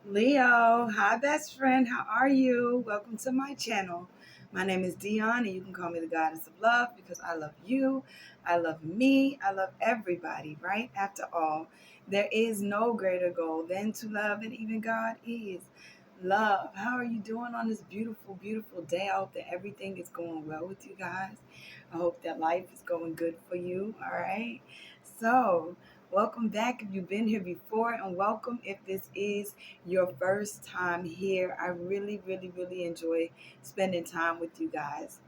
Leo, hi best friend, how are you? Welcome to my channel. My name is Dion, and you can call me the goddess of love because I love you, I love me, I love everybody, right? After all, there is no greater goal than to love, and even God is love. How are you doing on this beautiful, beautiful day? I hope that everything is going well with you guys. I hope that life is going good for you, all right? So, welcome back if you've been here before, and welcome if this is your first time here. I really, really, really enjoy spending time with you guys.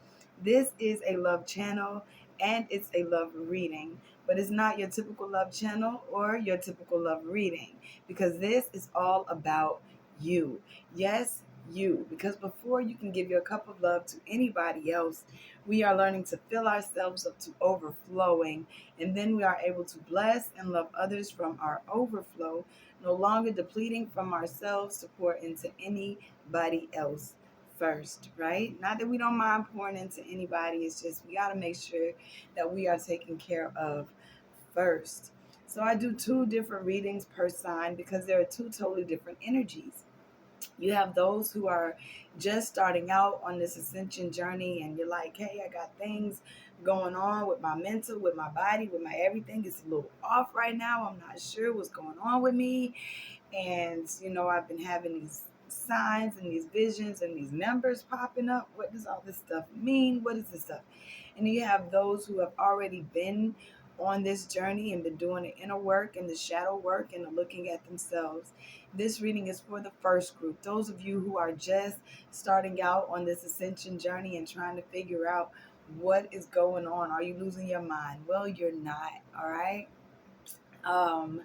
This is a love channel and it's a love reading, but it's not your typical love channel or your typical love reading because this is all about you. Yes, you. Because before you can give your cup of love to anybody else, we are learning to fill ourselves up to overflowing, and then we are able to bless and love others from our overflow, no longer depleting from ourselves to pour into anybody else first, right? Not that we don't mind pouring into anybody, it's just we got to make sure that we are taken care of first. So I do two different readings per sign because there are two totally different energies. You have those who are just starting out on this ascension journey, and you're like, hey, I got things going on with my mental, with my body, with my everything. It's a little off right now. I'm not sure what's going on with me. And, I've been having these signs and these visions and these numbers popping up. What does all this stuff mean? What is this stuff? And you have those who have already been on this journey and been doing the inner work and the shadow work and the looking at themselves. This reading is for the first group. Those of you who are just starting out on this ascension journey and trying to figure out what is going on. Are you losing your mind? Well, you're not, all right? Um,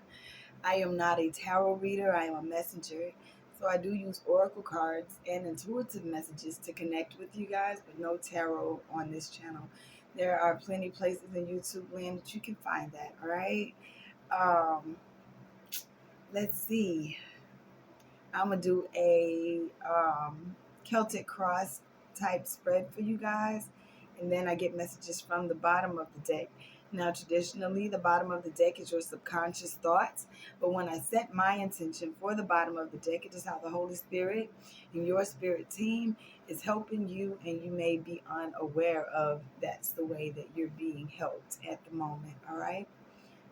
I am not a tarot reader, I am a messenger. So I do use oracle cards and intuitive messages to connect with you guys, but no tarot on this channel. There are plenty of places in YouTube land that you can find that, all right? Um, let's see. I'm going to do a Celtic cross type spread for you guys. And then I get messages from the bottom of the deck. Now, traditionally, the bottom of the deck is your subconscious thoughts. But when I set my intention for the bottom of the deck, it is how the Holy Spirit and your spirit team is helping you, and you may be unaware of that's the way that you're being helped at the moment. All right.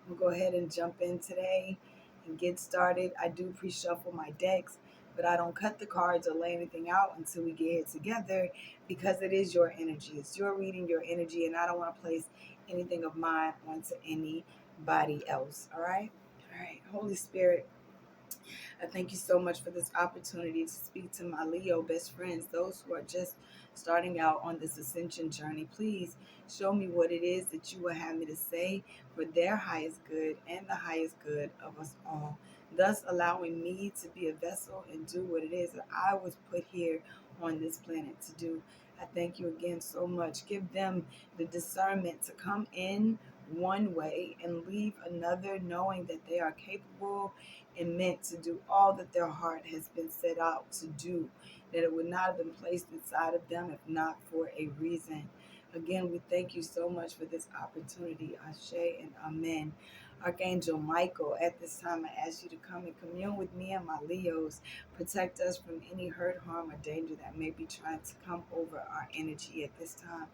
We'll go ahead and jump in today and get started. I do pre-shuffle my decks, but I don't cut the cards or lay anything out until we get here together because it is your energy. It's your reading, your energy, and I don't want to place anything of mine onto anybody else. All right? All right. Holy Spirit, I thank you so much for this opportunity to speak to my Leo best friends, those who are just starting out on this ascension journey. Please show me what it is that you will have me to say for their highest good and the highest good of us all, thus allowing me to be a vessel and do what it is that I was put here on this planet to do. I thank you again so much. Give them the discernment to come in one way and leave another, knowing that they are capable and meant to do all that their heart has been set out to do, that it would not have been placed inside of them if not for a reason. Again, we thank you so much for this opportunity. Ashe and Amen. Archangel Michael, at this time, I ask you to come and commune with me and my Leos. Protect us from any hurt, harm, or danger that may be trying to come over our energy at this time.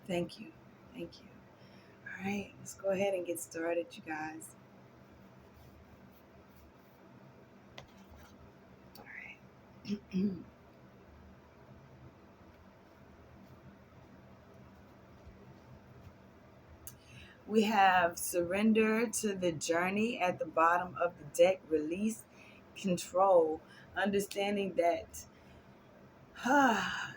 Thank you. Thank you. All right, let's go ahead and get started, you guys. All right. We have surrender to the journey at the bottom of the deck, release control, understanding that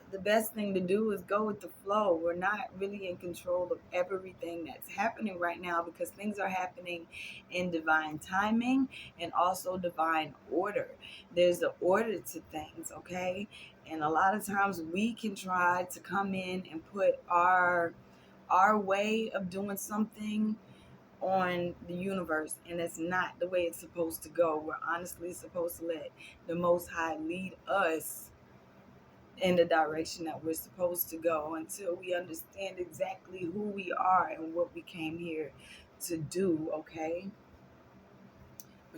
the best thing to do is go with the flow. We're not really in control of everything that's happening right now because things are happening in divine timing and also divine order. There's an order to things, okay? And a lot of times we can try to come in and put our way of doing something on the universe, and it's not the way it's supposed to go. We're honestly supposed to let the Most High lead us in the direction that we're supposed to go until we understand exactly who we are and what we came here to do, okay?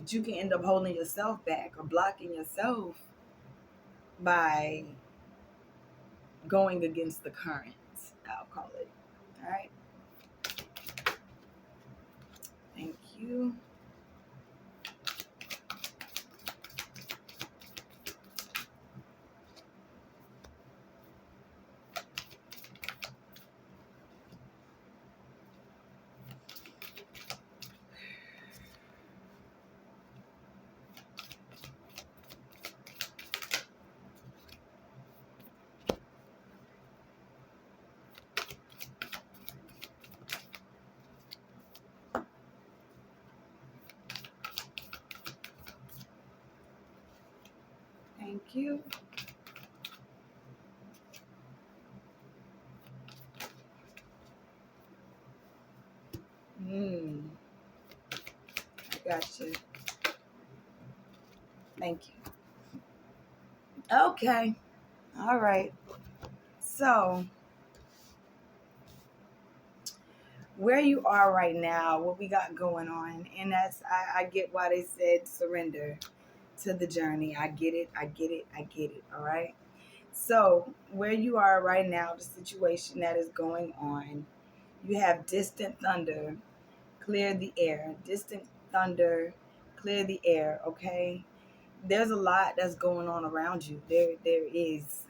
But you can end up holding yourself back or blocking yourself by going against the current, I'll call it. All right. Thank you. Thank you. I got you. Thank you. Okay. All right. So, where you are right now, what we got going on, and I get why they said surrender to the journey. I get it. I get it. I get it. All right. So, where you are right now, the situation that is going on, you have distant thunder, clear the air. Distant thunder, clear the air. Okay. There's a lot that's going on around you. There is,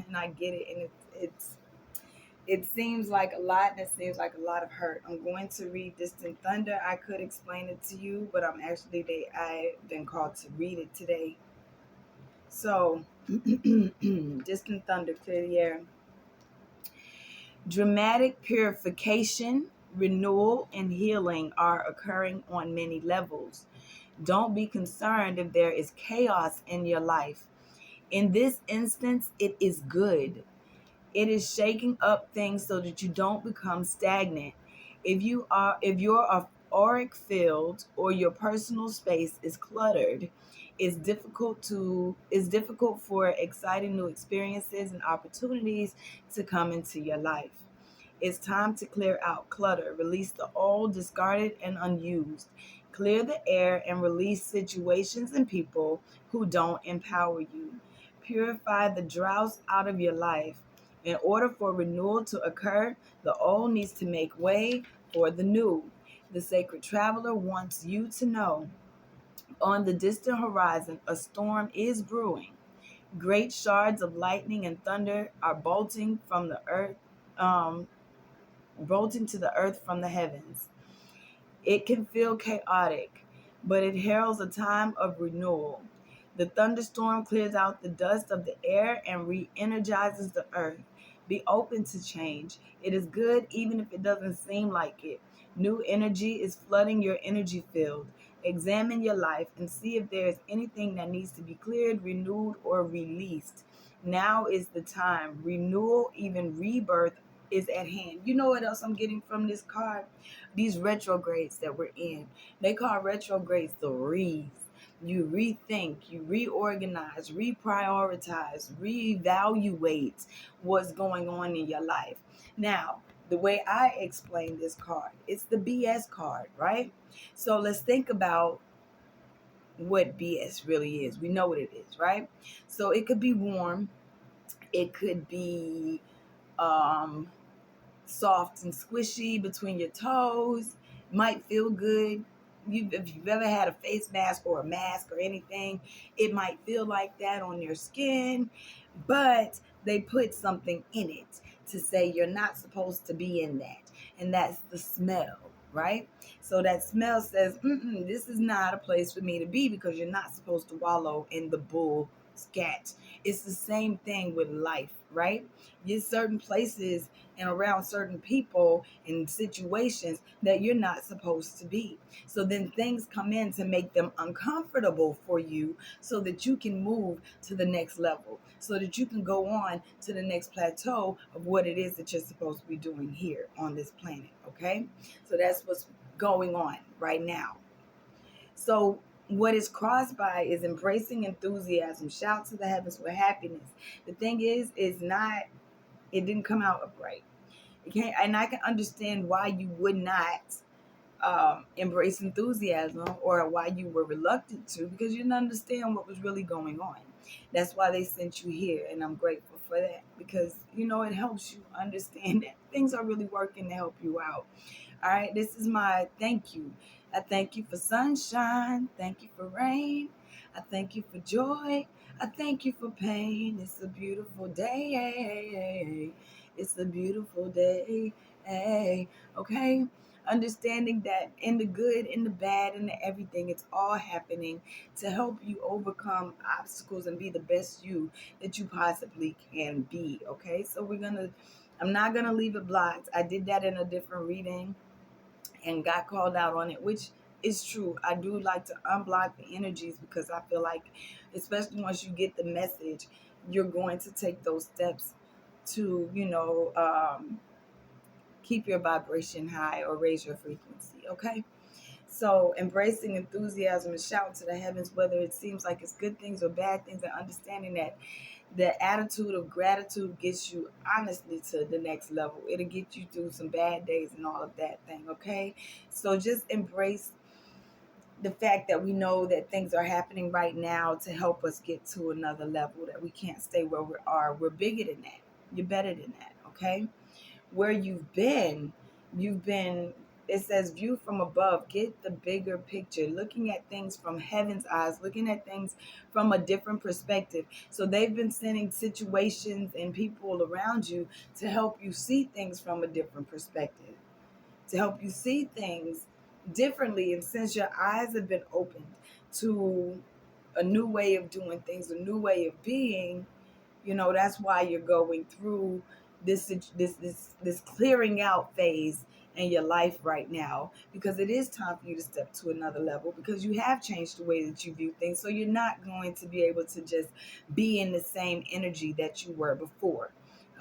and I get it, and it seems like a lot. That seems like a lot of hurt. I'm going to read Distant Thunder. I could explain it to you, but I've been called to read it today. So, Distant Thunder, clear the air. Dramatic purification, renewal, and healing are occurring on many levels. Don't be concerned if there is chaos in your life. In this instance, it is good. It is shaking up things so that you don't become stagnant. If your auric field or your personal space is cluttered, it's difficult for exciting new experiences and opportunities to come into your life. It's time to clear out clutter, release the old, discarded, and unused. Clear the air and release situations and people who don't empower you. Purify the dross out of your life. In order for renewal to occur, the old needs to make way for the new. The sacred traveler wants you to know on the distant horizon, a storm is brewing. Great shards of lightning and thunder are um, bolting to the earth from the heavens. It can feel chaotic, but it heralds a time of renewal. The thunderstorm clears out the dust of the air and re energizes the earth. Be open to change. It is good even if it doesn't seem like it. New energy is flooding your energy field. Examine your life and see if there is anything that needs to be cleared, renewed, or released. Now is the time. Renewal, even rebirth, is at hand. You know what else I'm getting from this card? These retrogrades that we're in. They call retrogrades the reads. You rethink, you reorganize, reprioritize, reevaluate what's going on in your life. Now, the way I explain this card, it's the BS card, right? So let's think about what BS really is. We know what it is, right? So it could be warm, it could be um soft and squishy between your toes. Might feel good. If you've ever had a face mask or a mask or anything, it might feel like that on your skin, but they put something in it to say you're not supposed to be in that. And that's the smell, right? So that smell says, this is not a place for me to be because you're not supposed to wallow in the bull scat. It's the same thing with life, right? There's certain places and around certain people and situations that you're not supposed to be. So then things come in to make them uncomfortable for you so that you can move to the next level, so that you can go on to the next plateau of what it is that you're supposed to be doing here on this planet. Okay. So that's what's going on right now. So what is crossed by is embracing enthusiasm, shout to the heavens with happiness. The thing is not, it didn't come out upright. It can't, and I can understand why you would not embrace enthusiasm, or why you were reluctant to, because you didn't understand what was really going on. That's why they sent you here, and I'm grateful for that, because it helps you understand that things are really working to help you out. All right, this is my thank you. I thank you for sunshine. Thank you for rain. I thank you for joy. I thank you for pain. It's a beautiful day. It's a beautiful day. Okay? Understanding that in the good, in the bad, in the everything, it's all happening to help you overcome obstacles and be the best you that you possibly can be. Okay? So I'm not gonna leave it blocked. I did that in a different reading and got called out on it, which is true. I do like to unblock the energies, because I feel like, especially once you get the message, you're going to take those steps to, keep your vibration high or raise your frequency. Okay. So embracing enthusiasm and shout to the heavens, whether it seems like it's good things or bad things, and understanding that the attitude of gratitude gets you honestly to the next level. It'll get you through some bad days and all of that thing. Okay. So just embrace the fact that we know that things are happening right now to help us get to another level, that we can't stay where we are. We're bigger than that. You're better than that. Okay. Where you've been, it says view from above, get the bigger picture, looking at things from heaven's eyes, looking at things from a different perspective. So they've been sending situations and people around you to help you see things from a different perspective, to help you see things differently. And since your eyes have been opened to a new way of doing things, a new way of being, that's why you're going through this clearing out phase in your life right now, because it is time for you to step to another level, because you have changed the way that you view things. So you're not going to be able to just be in the same energy that you were before.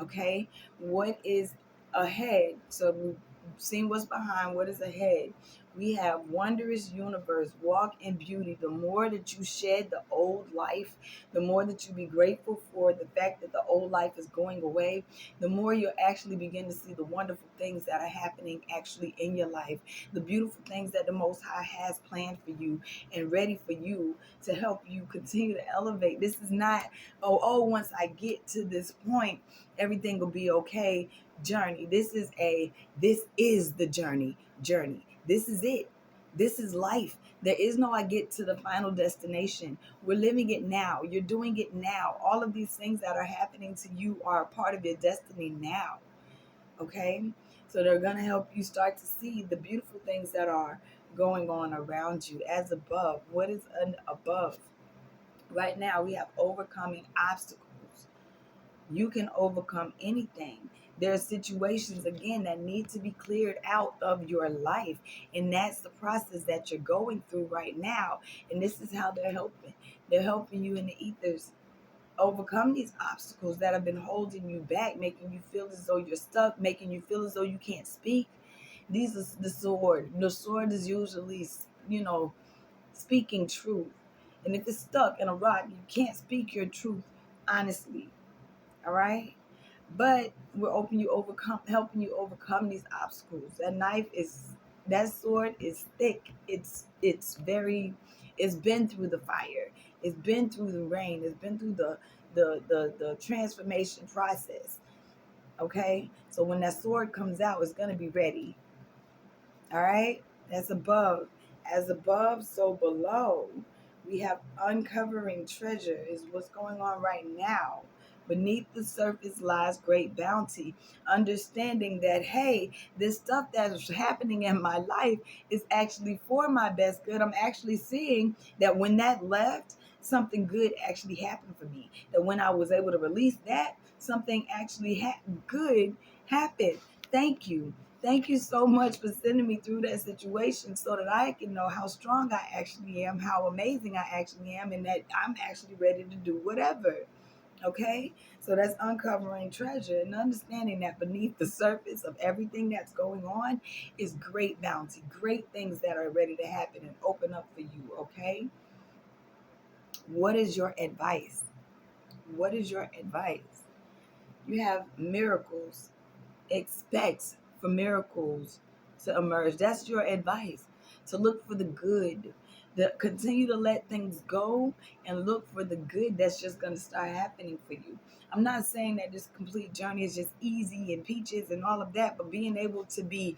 Okay. What is ahead? So we've seen what's behind. What is ahead? We have wondrous universe, walk in beauty. The more that you shed the old life, the more that you be grateful for the fact that the old life is going away, the more you'll actually begin to see the wonderful things that are happening actually in your life, the beautiful things that the Most High has planned for you and ready for you to help you continue to elevate. This is not, once I get to this point, everything will be okay journey. This is the journey. This is it. This is life. There is no I get to the final destination. We're living it now. You're doing it now. All of these things that are happening to you are a part of your destiny now. Okay? So they're going to help you start to see the beautiful things that are going on around you. As above, what is above? Right now, we have overcoming obstacles. You can overcome anything. There are situations, again, that need to be cleared out of your life. And that's the process that you're going through right now. And this is how they're helping. They're helping you in the ethers overcome these obstacles that have been holding you back, making you feel as though you're stuck, making you feel as though you can't speak. These is the sword. The sword is usually, speaking truth. And if it's stuck in a rock, you can't speak your truth honestly. All right. But we're helping you overcome these obstacles. That sword is thick. It's been through the fire. It's been through the rain. It's been through the transformation process. Okay. So when that sword comes out, it's gonna be ready. All right. That's above. As above, so below. We have uncovering treasure is what's going on right now. Beneath the surface lies great bounty. Understanding that, hey, this stuff that is happening in my life is actually for my best good. I'm actually seeing that when that left, something good actually happened for me. That when I was able to release that, something actually good happened. Thank you. Thank you so much for sending me through that situation so that I can know how strong I actually am, how amazing I actually am, and that I'm actually ready to do whatever. Okay? So that's uncovering treasure and understanding that beneath the surface of everything that's going on is great bounty, great things that are ready to happen and open up for you. Okay? What is your advice? What is your advice? You have miracles. Expect for miracles to emerge. That's your advice, to look for the good, to continue to let things go and look for the good that's just going to start happening for you. I'm not saying that this complete journey is just easy and peaches and all of that, but being able to be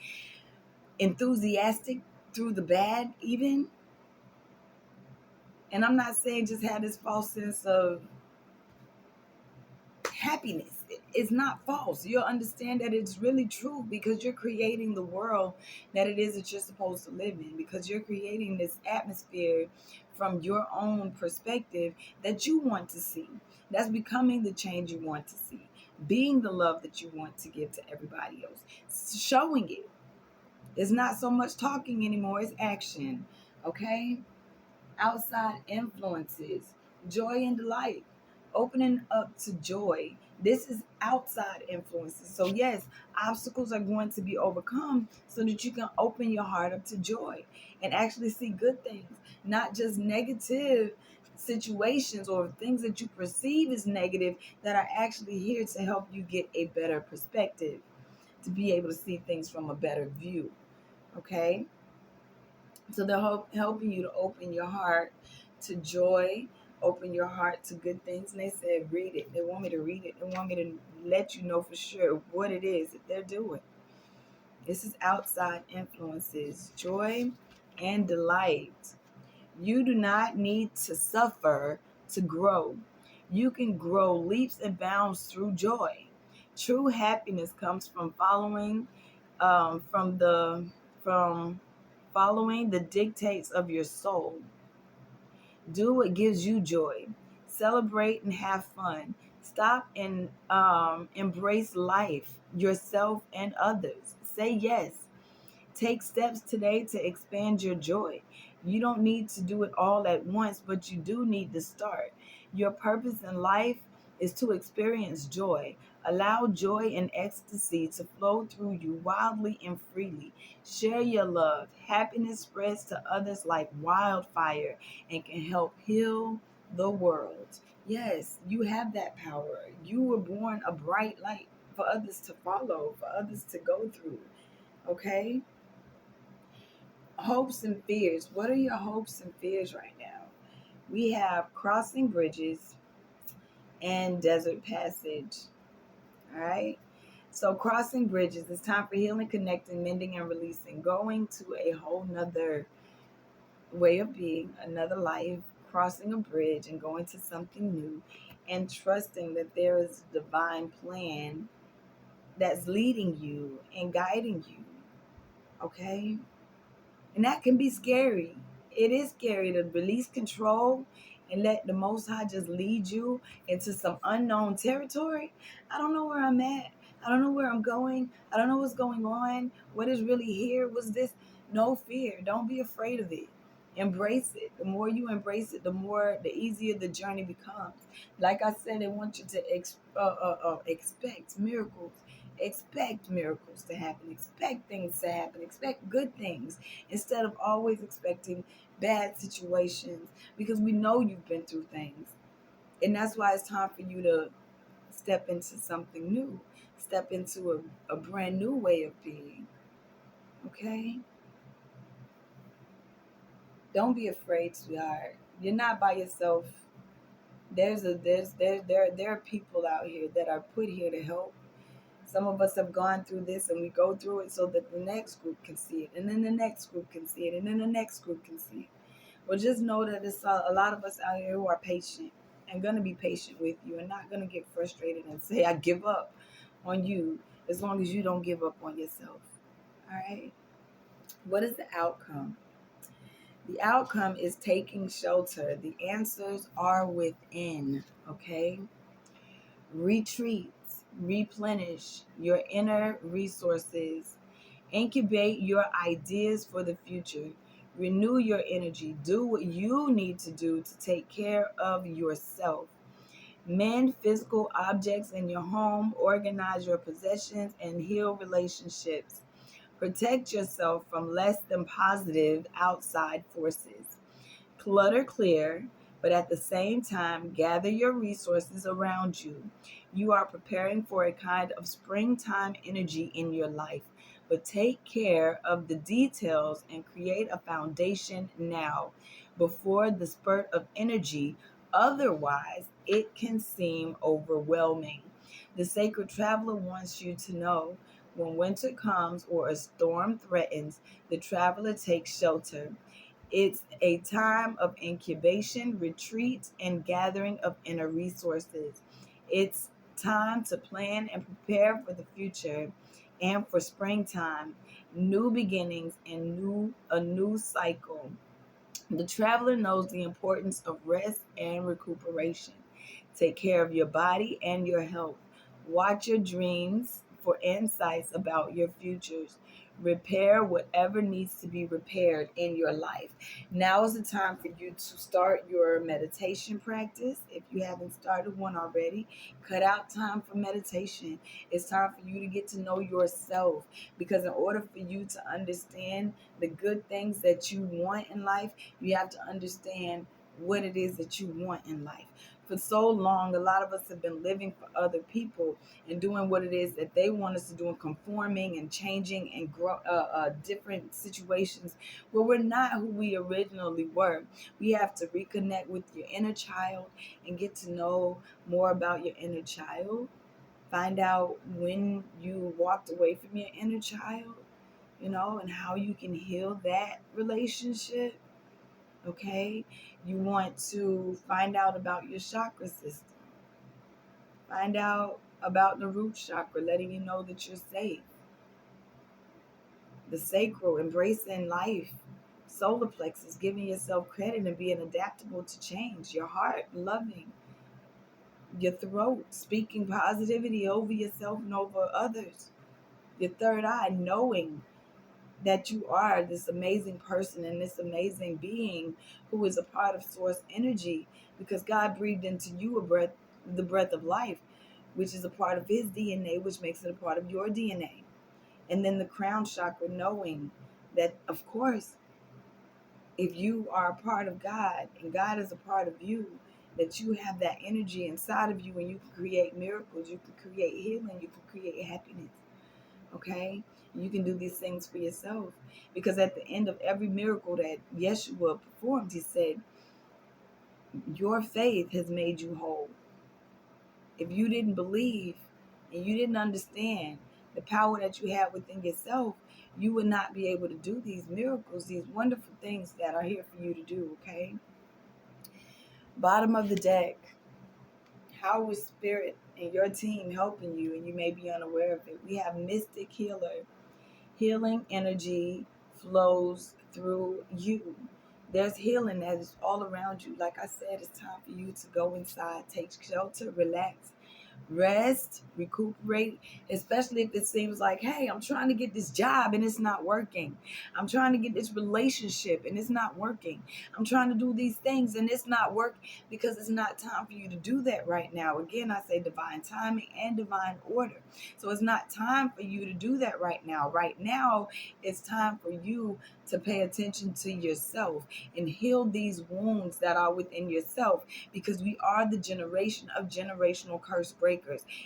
enthusiastic through the bad, even. And I'm not saying just have this false sense of happiness. It's not false. You'll understand that it's really true because you're creating the world that it is that you're supposed to live in, because you're creating this atmosphere from your own perspective that you want to see. That's becoming the change you want to see, being the love that you want to give to everybody else, showing it. It's not so much talking anymore, it's action. Okay? Outside influences, joy and delight, opening up to joy. This is outside influences. So, yes, obstacles are going to be overcome so that you can open your heart up to joy and actually see good things, not just negative situations or things that you perceive as negative that are actually here to help you get a better perspective, to be able to see things from a better view. Okay? So they're helping you to open your heart to joy, open your heart to good things. And they said, read it. They want me to read it. They want me to let you know for sure what it is that they're doing. This is outside influences, joy and delight. You do not need to suffer to grow. You can grow leaps and bounds through joy. True happiness comes from from the from following the dictates of your soul. Do what gives you joy. Celebrate and have fun. Stop and embrace life, yourself, and others. Say yes. Take steps today to expand your joy. You don't need to do it all at once, but you do need to start. Your purpose in life is to experience joy. Allow joy and ecstasy to flow through you wildly and freely. Share your love. Happiness spreads to others like wildfire and can help heal the world. Yes, you have that power. You were born a bright light for others to follow, for others to go through. Okay? Hopes and fears. What are your hopes and fears right now? We have crossing bridges and desert passage. All right. So crossing bridges, it's time for healing, connecting, mending, and releasing. Going to a whole nother way of being, another life, crossing a bridge and going to something new, and trusting that there is a divine plan that's leading you and guiding you. Okay. And that can be scary. It is scary to release control and let the Most High just lead you into some unknown territory. I don't know where I'm at. I don't know where I'm going. I don't know what's going on. What is really here? What's this? No fear. Don't be afraid of it. Embrace it. The more you embrace it, the easier the journey becomes. Like I said, they want you to expect miracles. Expect miracles to happen. Expect things to happen. Expect good things instead of always expecting bad situations, because we know you've been through things. And that's why it's time for you to step into something new, step into a brand new way of being. Okay? Don't be afraid, sweetheart. You're not by yourself. There are people out here that are put here to help. Some of us have gone through this and we go through it so that the next group can see it, and then the next group can see it, and then the next group can see it. Well, just know that it's a lot of us out here who are patient and going to be patient with you and not going to get frustrated and say, I give up on you, as long as you don't give up on yourself. All right. What is the outcome? The outcome is taking shelter. The answers are within. Okay. Retreat, replenish your inner resources, incubate your ideas for the future, renew your energy, do what you need to do to take care of yourself. Mend physical objects in your home, organize your possessions, and heal relationships. Protect yourself from less than positive outside forces. Clutter clear, but at the same time, gather your resources around you. You are preparing for a kind of springtime energy in your life. but take care of the details and create a foundation now before the spurt of energy. Otherwise, it can seem overwhelming. The sacred traveler wants you to know when winter comes or a storm threatens, the traveler takes shelter. It's a time of incubation, retreat, and gathering of inner resources. It's time to plan and prepare for the future and for springtime, new beginnings and a new cycle. The traveler knows the importance of rest and recuperation. Take care of your body and your health. Watch your dreams for insights about your futures. Repair whatever needs to be repaired in your life. Now is the time for you to start your meditation practice. If you haven't started one already, cut out time for meditation. It's time for you to get to know yourself, because in order for you to understand the good things that you want in life, you have to understand what it is that you want in life. For so long, a lot of us have been living for other people and doing what it is that they want us to do, and conforming and changing and grow different situations where we're not who we originally were. We have to reconnect with your inner child and get to know more about your inner child. Find out when you walked away from your inner child, and how you can heal that relationship. Okay, you want to find out about your chakra system. Find out about the root chakra, letting you know that you're safe. The sacral, embracing life. Solar plexus, giving yourself credit and being adaptable to change. Your heart, loving. Your throat, speaking positivity over yourself and over others. Your third eye, knowing that you are this amazing person and this amazing being who is a part of source energy, because God breathed into you the breath of life, which is a part of his DNA, which makes it a part of your DNA. And then the crown chakra, knowing that, of course, if you are a part of God and God is a part of you, that you have that energy inside of you and you can create miracles, you can create healing, you can create happiness. Okay? You can do these things for yourself. Because at the end of every miracle that Yeshua performed, he said, your faith has made you whole. If you didn't believe and you didn't understand the power that you have within yourself, you would not be able to do these miracles, these wonderful things that are here for you to do. Okay? Bottom of the deck. How is spirit and your team helping you and you may be unaware of it? We have mystic healer. Healing energy flows through you. There's healing that is all around you. Like I said, it's time for you to go inside, take shelter, relax, rest, recuperate, especially if it seems like, hey, I'm trying to get this job and it's not working. I'm trying to get this relationship and it's not working. I'm trying to do these things and it's not working, because it's not time for you to do that right now. Again, I say divine timing and divine order. So it's not time for you to do that right now. Right now, it's time for you to pay attention to yourself and heal these wounds that are within yourself, because we are the generation of generational curse breakers.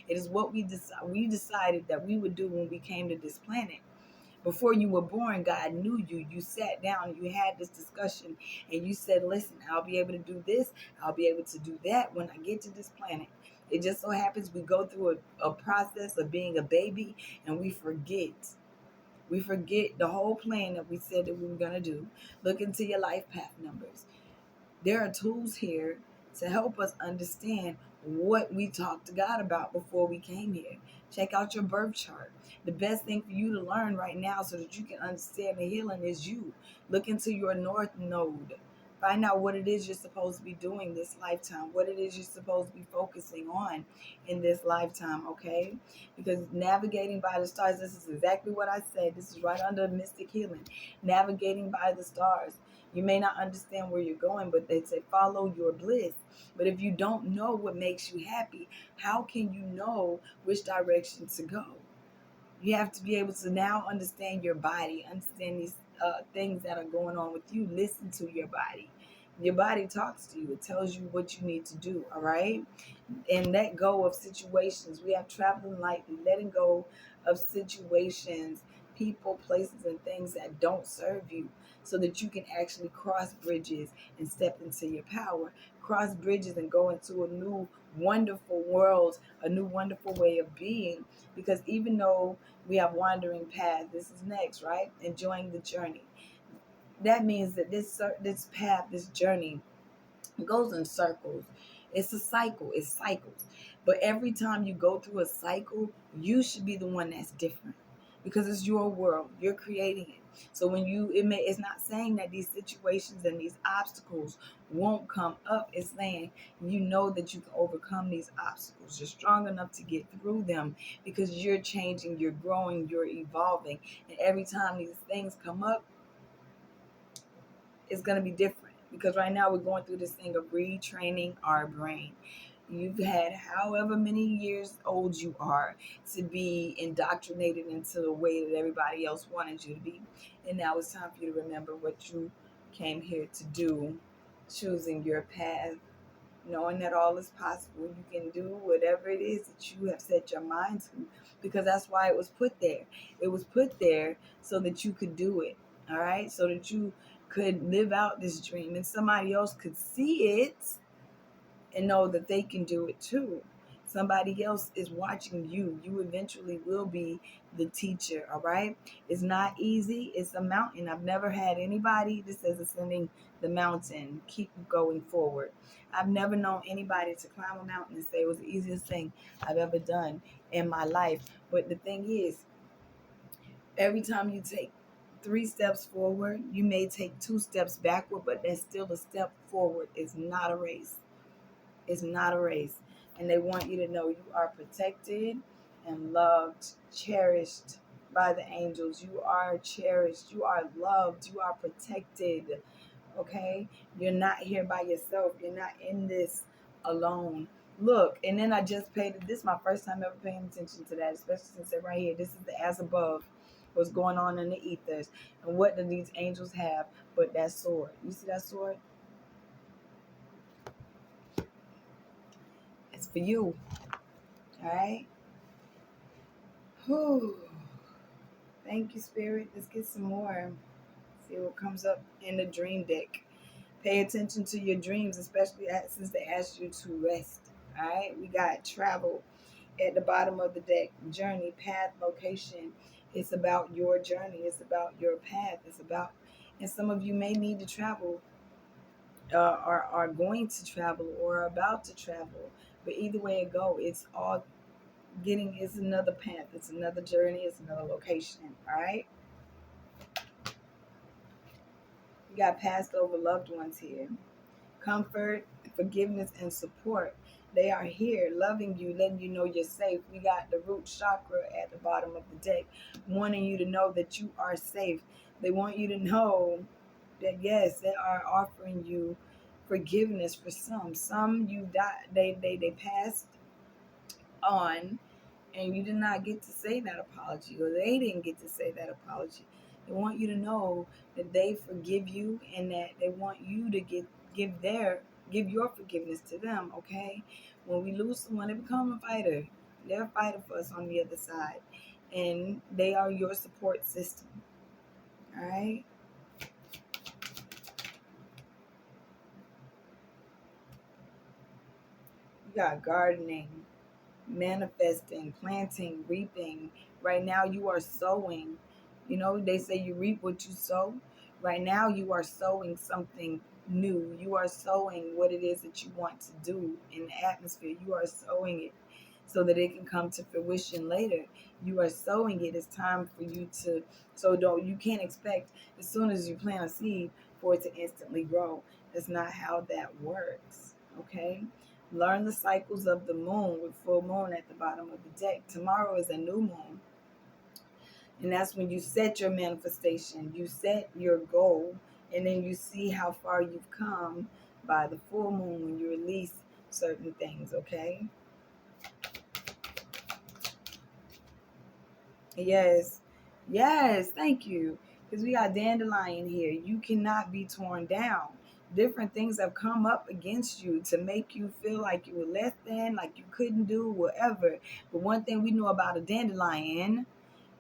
It is what we decided that we would do when we came to this planet. Before you were born, God knew you. You sat down, you had this discussion, and you said, listen, I'll be able to do this, I'll be able to do that when I get to this planet. It just so happens we go through a process of being a baby, and we forget. We forget the whole plan that we said that we were going to do. Look into your life path numbers. There are tools here to help us understand what we talked to God about before we came here. Check out your birth chart. The best thing for you to learn right now so that you can understand the healing is you. Look into your north node. Find out what it is you're supposed to be doing this lifetime, what it is you're supposed to be focusing on in this lifetime, okay? Because navigating by the stars, this is exactly what I said. This is right under mystic healing. Navigating by the stars. You may not understand where you're going, but they say follow your bliss. But if you don't know what makes you happy, how can you know which direction to go? You have to be able to now understand your body, understand these things that are going on with you. Listen to your body. Your body talks to you. It tells you what you need to do, all right? And let go of situations. We have traveling lightly, letting go of situations people, places, and things that don't serve you so that you can actually cross bridges and step into your power. Cross bridges and go into a new wonderful world, a new wonderful way of being. Because even though we have wandering path, this is next, right? Enjoying the journey. That means that this path, this journey, it goes in circles. It's a cycle. It's cycles. But every time you go through a cycle, you should be the one that's different because it's your world. You're creating it. So when it's not saying that these situations and these obstacles won't come up. It's saying you know that you can overcome these obstacles. You're strong enough to get through them because you're changing, you're growing, you're evolving. And every time these things come up, it's going to be different because right now we're going through this thing of retraining our brain. You've had however many years old you are to be indoctrinated into the way that everybody else wanted you to be. And now it's time for you to remember what you came here to do, choosing your path, knowing that all is possible. You can do whatever it is that you have set your mind to because that's why it was put there. It was put there so that you could do it, all right? So that you could live out this dream and somebody else could see it and know that they can do it too. Somebody else is watching you. You eventually will be the teacher, all right? It's not easy. It's a mountain. I've never had anybody that says ascending the mountain, keep going forward. I've never known anybody to climb a mountain and say it was the easiest thing I've ever done in my life. But the thing is, every time you take 3 steps forward, you may take 2 steps backward, but that's still a step forward. It's not a race. It's not a race. And they want you to know you are protected and loved, cherished by the angels. You are cherished. You are loved. You are protected. Okay? You're not here by yourself. You're not in this alone. Look, and then I just paid, this is my first time ever paying attention to that, especially since they're right here. This is the as above, what's going on in the ethers. And what do these angels have but that sword? You see that sword? It's for you. All right? Whew. Thank you, Spirit. Let's get some more. See what comes up in the dream deck. Pay attention to your dreams, especially since they asked you to rest. All right? We got travel at the bottom of the deck. Journey, path, location. It's about your journey. It's about your path. It's about, and some of you may need to travel, are going to travel, or are about to travel. But either way it go, it's all getting, it's another path, it's another journey, it's another location. All right, you got passed over loved ones here. Comfort, forgiveness, and support. They are here loving you, letting you know you're safe. We got the root chakra at the bottom of the deck, wanting you to know that you are safe. They want you to know that yes, they are offering you forgiveness for some you died, they passed on, and you did not get to say that apology, or they didn't get to say that apology. They want you to know that they forgive you and that they want you to give your forgiveness to them. Okay, when we lose someone, they become a fighter. They're a fighter for us on the other side, and they are your support system. All right. You got gardening, manifesting, planting, reaping. Right now, you are sowing. You know, they say you reap what you sow. Right now, you are sowing something new. You are sowing what it is that you want to do in the atmosphere. You are sowing it so that it can come to fruition later. You are sowing it. It's time for you to, so don't, you can't expect as soon as you plant a seed for it to instantly grow. That's not how that works. Okay. Learn the cycles of the moon with full moon at the bottom of the deck. Tomorrow is a new moon. And that's when you set your manifestation. You set your goal. And then you see how far you've come by the full moon when you release certain things, okay? Yes. Yes. Thank you. Because we got dandelion here. You cannot be torn down. Different things have come up against you to make you feel like you were less than, like you couldn't do whatever. But one thing we know about a dandelion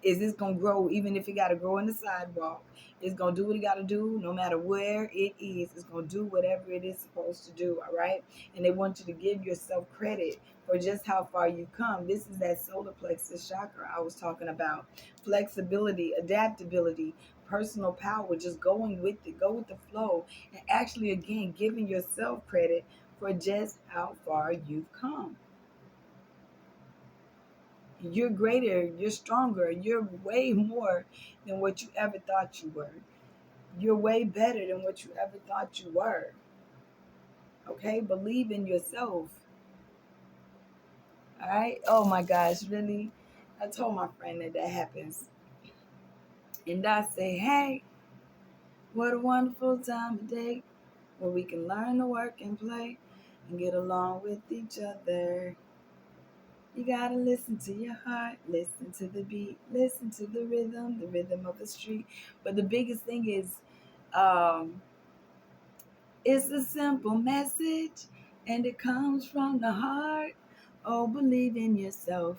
Is this gonna grow even if it gotta grow in the sidewalk? It's gonna do what it gotta do no matter where it is. It's gonna do whatever it is supposed to do, all right? And they want you to give yourself credit for just how far you've come. This is that solar plexus chakra I was talking about. Flexibility, adaptability, personal power, just going with it, go with the flow, and actually again giving yourself credit for just how far you've come. You're greater, you're stronger, you're way more than what you ever thought you were. You're way better than what you ever thought you were. Okay? Believe in yourself. All right? Oh my gosh, really? I told my friend that happens. And I say, hey, what a wonderful time of day where we can learn to work and play and get along with each other. You gotta listen to your heart, listen to the beat, listen to the rhythm of the street. But the biggest thing is, um, it's a simple message and it comes from the heart. Oh, believe in yourself.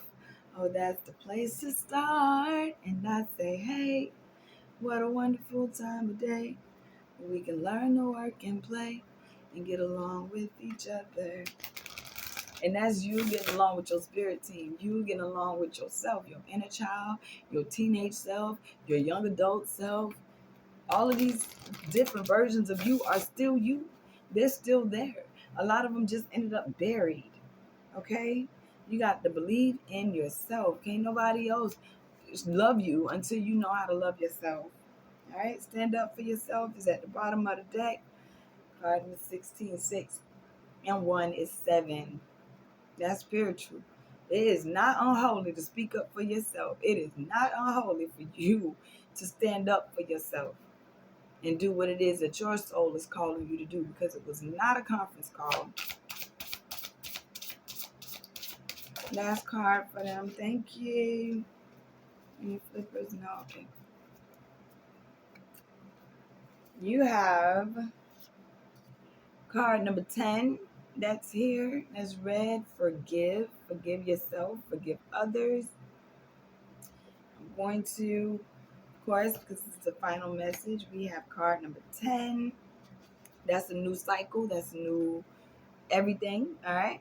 Oh, that's the place to start. And I say, hey, what a wonderful time of day where we can learn to work and play and get along with each other. And that's you getting along with your spirit team. You getting along with yourself, your inner child, your teenage self, your young adult self. All of these different versions of you are still you. They're still there. A lot of them just ended up buried. Okay? You got to believe in yourself. Can't nobody else love you until you know how to love yourself. All right? Stand up for yourself is at the bottom of the deck. Card number 16, 6, and 1 is 7. That's spiritual. It is not unholy to speak up for yourself. It is not unholy for you to stand up for yourself and do what it is that your soul is calling you to do, because it was not a conference call. Last card for them. Thank you. Any flippers? No. Okay. You have card number 10. That's here. That's red. Forgive. Forgive yourself. Forgive others. I'm going to, of course, because it's the final message, we have card number 10. That's a new cycle. That's a new everything. All right.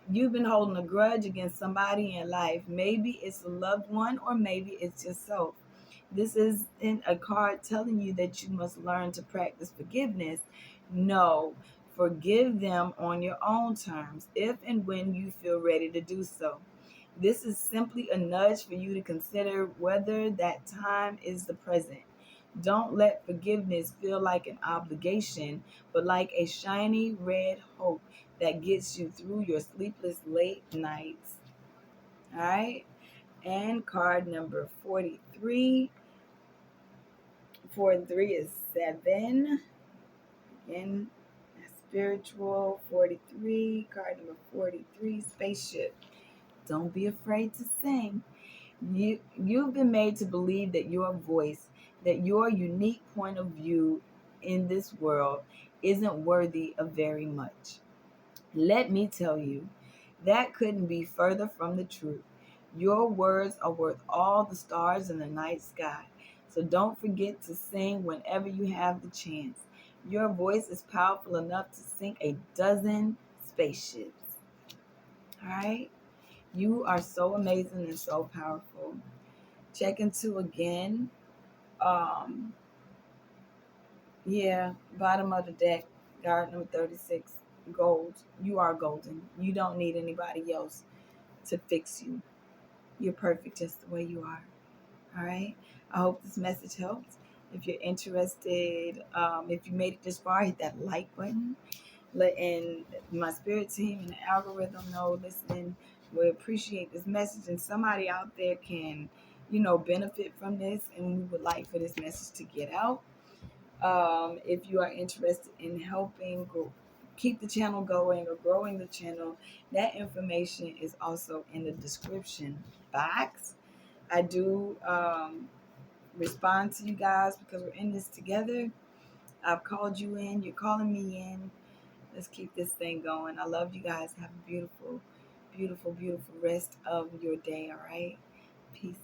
You've been holding a grudge against somebody in life. Maybe it's a loved one or maybe it's yourself. This is in a card telling you that you must learn to practice forgiveness. No, forgive them on your own terms if and when you feel ready to do so. This is simply a nudge for you to consider whether that time is the present. Don't let forgiveness feel like an obligation, but like a shiny red hope that gets you through your sleepless late nights. All right. And card number 43. 43 is 7. Again, spiritual 43. Card number 43, spaceship. Don't be afraid to sing. You've been made to believe that your voice, that your unique point of view in this world isn't worthy of very much. Let me tell you, that couldn't be further from the truth. Your words are worth all the stars in the night sky. So don't forget to sing whenever you have the chance. Your voice is powerful enough to sink a dozen spaceships. All right? You are so amazing and so powerful. Check into again. Um, yeah, bottom of the deck, guard number 36, gold. You are golden. You don't need anybody else to fix you. You're perfect just the way you are. All right. I hope this message helped. If you're interested, if you made it this far, hit that like button. Letting my spirit team and the algorithm know, listen, we appreciate this message and somebody out there can, benefit from this, and we would like for this message to get out. If you are interested in helping keep the channel going or growing the channel, that information is also in the description box. I do respond to you guys because we're in this together. I've called you in, you're calling me in. Let's keep this thing going. I love you guys. Have a beautiful, beautiful, beautiful rest of your day. All right. Peace.